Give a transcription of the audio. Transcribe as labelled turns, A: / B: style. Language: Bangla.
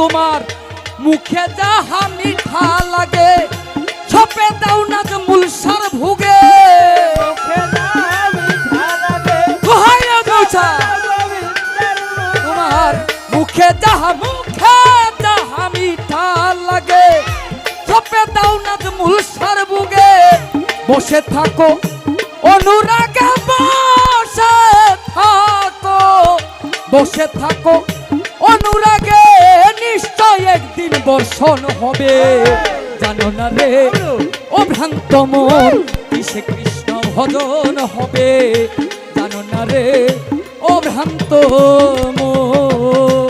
A: তোমার মুখে যাহা মিঠা লাগে ছপে দাও না যে মূলসার ভুগে তোমার মুখে যাহা মিঠা লাগে ছপে দাও না যে মূলসার ভুগে বসে থাকো অনুরাগে বসে থাকো অনুরাগে নিশ্চয় একদিন বর্ষণ হবে জানো না রে ও ভ্রান্ত মন কিসে কৃষ্ণ ভজন হবে জানো না রে ও ভ্রান্ত মন।